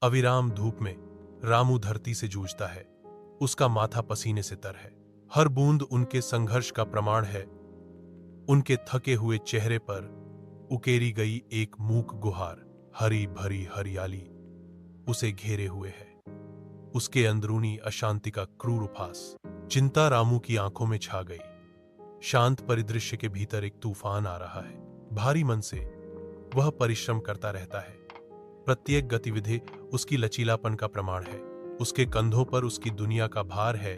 अविराम धूप में रामू धरती से जूझता है। उसका माथा पसीने से तर है। हर बूंद उनके संघर्ष का प्रमाण है। उनके थके हुए चेहरे पर उकेरी गई एक मूक गुहार, हरी भरी हरियाली उसे घेरे हुए है। उसके अंदरूनी अशांति का क्रूर उपहास, चिंता रामू की आंखों में छा गई। शांत परिदृश्य के भीतर एक तूफान आ रहा है। भारी मन से वह परिश्रम करता रहता है। प्रत्येक गतिविधि उसकी लचीलापन का प्रमाण है। उसके कंधों पर उसकी दुनिया का भार है,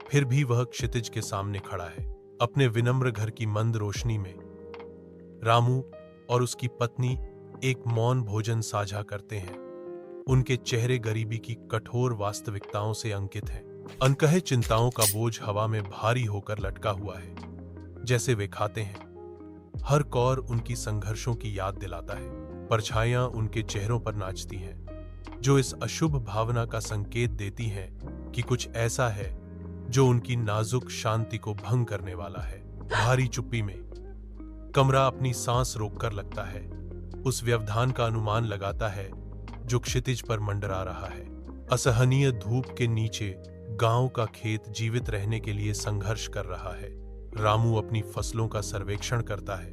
फिर भी वह क्षितिज के सामने खड़ा है। अपने विनम्र घर की मंद रोशनी में रामू और उसकी पत्नी एक मौन भोजन साझा करते हैं। उनके चेहरे गरीबी की कठोर वास्तविकताओं से अंकित हैं। अनकहे चिंताओं का बोझ हवा में भारी होकर लटका हुआ है। जैसे वे खाते हैं, हर कौर उनकी संघर्षों की याद दिलाता है। परछाइयां उनके चेहरों पर नाचती हैं, जो इस अशुभ भावना का संकेत देती हैं कि कुछ ऐसा है जो उनकी नाजुक शांति को भंग करने वाला है। भारी चुप्पी में कमरा अपनी सांस रोककर लगता है। उस व्यवधान का अनुमान लगाता है जो क्षितिज पर मंडरा रहा है। असहनीय धूप के नीचे गांव का खेत जीवित रहने के लिए संघर्ष कर रहा है। रामू अपनी फसलों का सर्वेक्षण करता है।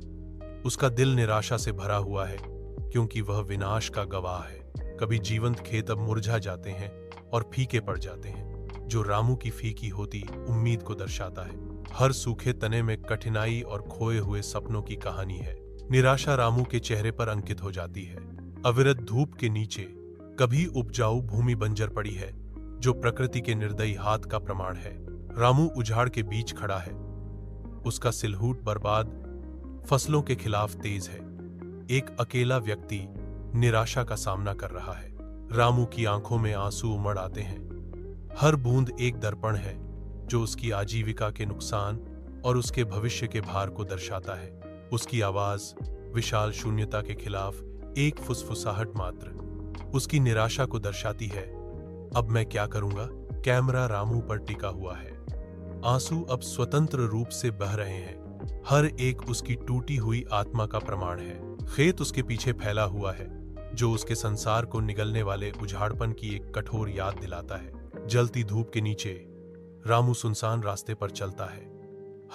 उसका दिल निराशा से भरा हुआ है, क्योंकि वह विनाश का गवाह है। कभी जीवंत खेत अब मुरझा जाते हैं और फीके पड़ जाते हैं, जो रामू की फीकी होती उम्मीद को दर्शाता है। हर सूखे तने में कठिनाई और खोए हुए सपनों की कहानी है। निराशा रामू के चेहरे पर अंकित हो जाती है। अविरत धूप के नीचे कभी उपजाऊ भूमि बंजर पड़ी है, जो प्रकृति के निर्दयी हाथ का प्रमाण है। रामू उजाड़ के बीच खड़ा है। उसका सिलहूट बर्बाद फसलों के खिलाफ तेज है। एक अकेला व्यक्ति निराशा का सामना कर रहा है। रामू की आंखों में आंसू उमड़ आते हैं। हर बूंद एक दर्पण है, जो उसकी आजीविका के नुकसान और उसके भविष्य के भार को दर्शाता है। उसकी आवाज विशाल शून्यता के खिलाफ एक फुसफुसाहट मात्र उसकी निराशा को दर्शाती है। अब मैं क्या करूंगा? कैमरा रामू पर टिका हुआ है। आंसू अब स्वतंत्र रूप से बह रहे हैं। हर एक उसकी टूटी हुई आत्मा का प्रमाण है। खेत उसके पीछे फैला हुआ है, जो उसके संसार को निगलने वाले उजाड़पन की एक कठोर याद दिलाता है। जलती धूप के नीचे रामू सुनसान रास्ते पर चलता है।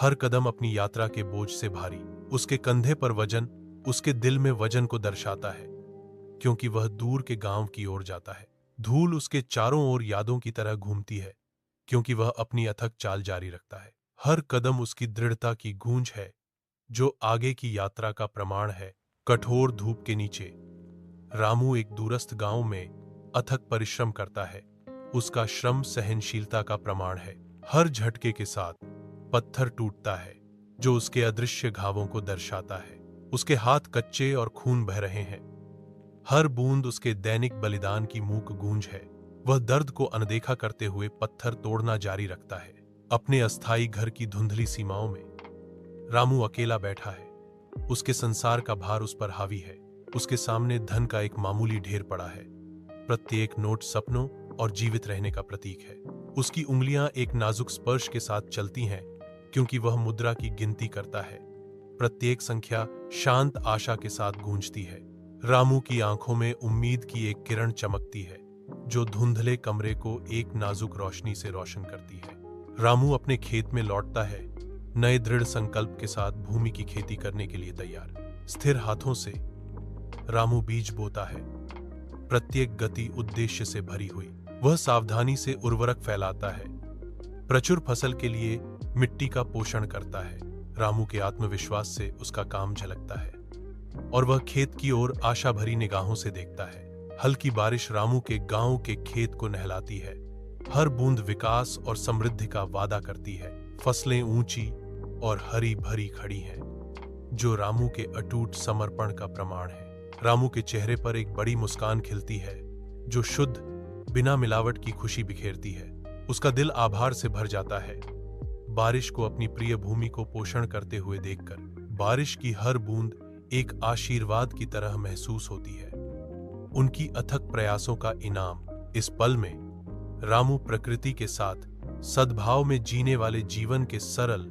हर कदम अपनी यात्रा के बोझ से भारी। उसके कंधे पर वजन उसके दिल में वजन को दर्शाता है, क्योंकि वह दूर के गांव की ओर जाता है। धूल उसके चारों ओर यादों की तरह घूमती है, क्योंकि वह अपनी अथक चाल जारी रखता है। हर कदम उसकी दृढ़ता की गूंज है, जो आगे की यात्रा का प्रमाण है। कठोर धूप के नीचे रामू एक दूरस्थ गांव में अथक परिश्रम करता है। उसका श्रम सहनशीलता का प्रमाण है। हर झटके के साथ पत्थर टूटता है, जो उसके अदृश्य घावों को दर्शाता है। उसके हाथ कच्चे और खून बह रहे हैं। हर बूंद उसके दैनिक बलिदान की मूक गूंज है। वह दर्द को अनदेखा करते हुए पत्थर तोड़ना जारी रखता है। अपने अस्थायी घर की धुंधली सीमाओं में रामू अकेला बैठा है। उसके संसार का भार उस पर हावी है। उसके सामने धन का एक मामूली ढेर पड़ा है। प्रत्येक नोट सपनों और जीवित रहने का प्रतीक है। उसकी उंगलियां एक नाजुक स्पर्श के साथ चलती हैं, क्योंकि वह मुद्रा की गिनती करता है। प्रत्येक संख्या शांत आशा के साथ गूंजती है। रामू की आंखों में उम्मीद की एक किरण चमकती है, जो धुंधले कमरे को एक नाजुक रोशनी से रोशन करती है। रामू अपने खेत में लौटता है, नए दृढ़ संकल्प के साथ भूमि की खेती करने के लिए तैयार। स्थिर हाथों से रामू बीज बोता है, प्रत्येक गति उद्देश्य से भरी हुई। वह सावधानी से उर्वरक फैलाता है, प्रचुर फसल के लिए मिट्टी का पोषण करता है। रामू के आत्मविश्वास से उसका काम झलकता है, और वह खेत की ओर आशा भरी निगाहों से देखता है। हल्की बारिश रामू के गांव के खेत को नहलाती है। हर बूंद विकास और समृद्धि का वादा करती है। फसलें ऊंची और हरी भरी खड़ी हैं, जो रामू के अटूट समर्पण का प्रमाण है। रामू के चेहरे पर एक बड़ी मुस्कान खिलती है, जो शुद्ध बिना मिलावट की खुशी बिखेरती है। उसका दिल आभार से भर जाता है, बारिश को अपनी प्रिय भूमि को पोषण करते हुए देखकर। बारिश की हर बूंद एक आशीर्वाद की तरह महसूस होती है, उनकी अथक प्रयासों का इनाम। इस पल में रामू प्रकृति के साथ सद्भाव में जीने वाले जीवन के सरल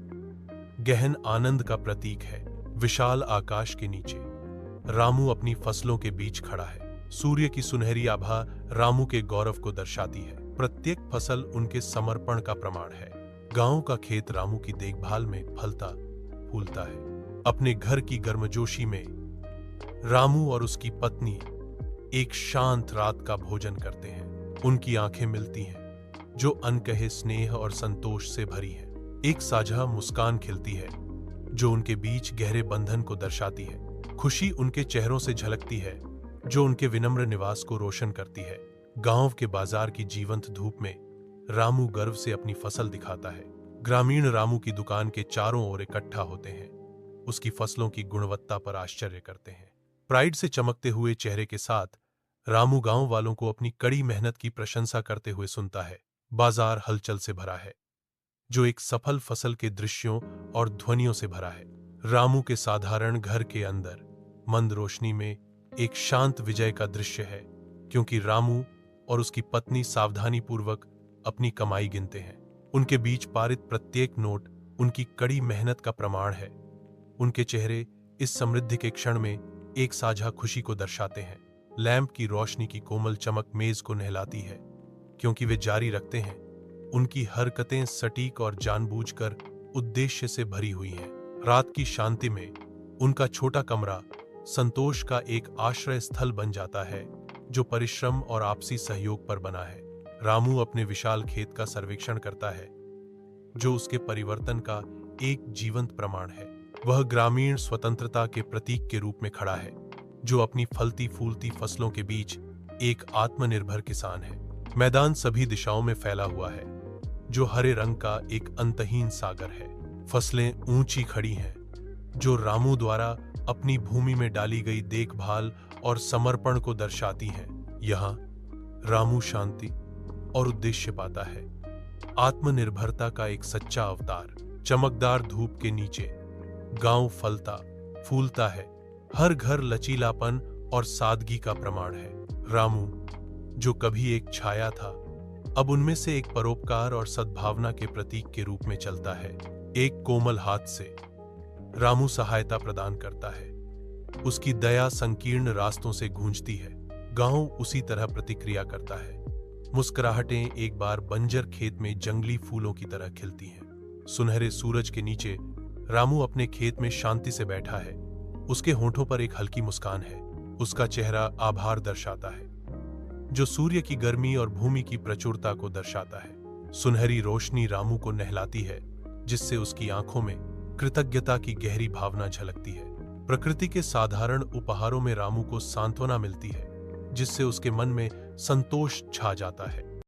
गहन आनंद का प्रतीक है। विशाल आकाश के नीचे रामू अपनी फसलों के बीच खड़ा है। सूर्य की सुनहरी आभा रामू के गौरव को दर्शाती है। प्रत्येक फसल उनके समर्पण का प्रमाण है। गांव का खेत रामू की देखभाल में फलता फूलता है। अपने घर की गर्मजोशी में रामू और उसकी पत्नी एक शांत रात का भोजन करते हैं। उनकी आंखें मिलती हैं, जो अनकहे स्नेह और संतोष से भरी हैं। एक साझा मुस्कान खिलती है, जो उनके बीच गहरे बंधन को दर्शाती है। खुशी उनके चेहरों से झलकती है, जो उनके विनम्र निवास को रोशन करती है। गांव के बाजार की जीवंत धूप में रामू गर्व से अपनी फसल दिखाता है। ग्रामीण रामू की दुकान के चारों ओर इकट्ठा होते हैं, उसकी फसलों की गुणवत्ता पर आश्चर्य करते हैं। प्राइड से चमकते हुए चेहरे के साथ रामू गांव वालों को अपनी कड़ी मेहनत की प्रशंसा करते हुए सुनता है। बाजार हलचल से भरा है, जो एक सफल फसल के दृश्यों और ध्वनियों से भरा है। रामू के साधारण घर के अंदर मंद रोशनी में एक शांत विजय का दृश्य है, क्योंकि रामू और उसकी पत्नी सावधानीपूर्वक अपनी कमाई गिनते हैं। उनके बीच पारित प्रत्येक नोट उनकी कड़ी मेहनत का प्रमाण है। उनके चेहरे इस समृद्धि के क्षण में एक साझा खुशी को दर्शाते हैं। लैंप की रोशनी की कोमल चमक मेज को नहलाती है, क्योंकि वे जारी रखते हैं। उनकी हरकतें सटीक और जानबूझकर उद्देश्य से भरी हुई हैं। रात की शांति में उनका छोटा कमरा संतोष का एक आश्रय स्थल बन जाता है, जो परिश्रम और आपसी सहयोग पर बना है। रामू अपने विशाल खेत का सर्वेक्षण करता है, जो उसके परिवर्तन का एक जीवंत प्रमाण है। वह ग्रामीण स्वतंत्रता के प्रतीक के रूप में खड़ा है, जो अपनी फलती फूलती फसलों के बीच एक आत्मनिर्भर किसान है। मैदान सभी दिशाओं में फैला हुआ है, जो हरे रंग का एक अंतहीन सागर है। फसलें ऊंची खड़ी हैं, जो रामू द्वारा अपनी भूमि में डाली गई देखभाल और समर्पण को दर्शाती हैं। यहाँ रामू शांति और उद्देश्य पाता है, आत्मनिर्भरता का एक सच्चा अवतार। चमकदार धूप के नीचे गांव फलता फूलता है, हर घर लचीलापन और सादगी का प्रमाण है। रामू, जो कभी एक छाया था, अब उनमें से एक परोपकार और सद्भावना के प्रतीक के रूप में चलता है। एक कोमल हाथ से रामू सहायता प्रदान करता है। उसकी दया संकीर्ण रास्तों से गूंजती है। गांव उसी तरह प्रतिक्रिया करता है। मुस्कुराहटें एक बार बंजर खेत में जंगली फूलों की तरह खिलती हैं। सुनहरे सूरज के नीचे रामू अपने खेत में शांति से बैठा है। उसके होठों पर एक हल्की मुस्कान है। उसका चेहरा आभार दर्शाता है, जो सूर्य की गर्मी और भूमि की प्रचुरता को दर्शाता है। सुनहरी रोशनी रामू को नहलाती है, जिससे उसकी आंखों में कृतज्ञता की गहरी भावना झलकती है। प्रकृति के साधारण उपहारों में रामू को सांत्वना मिलती है, जिससे उसके मन में संतोष छा जाता है।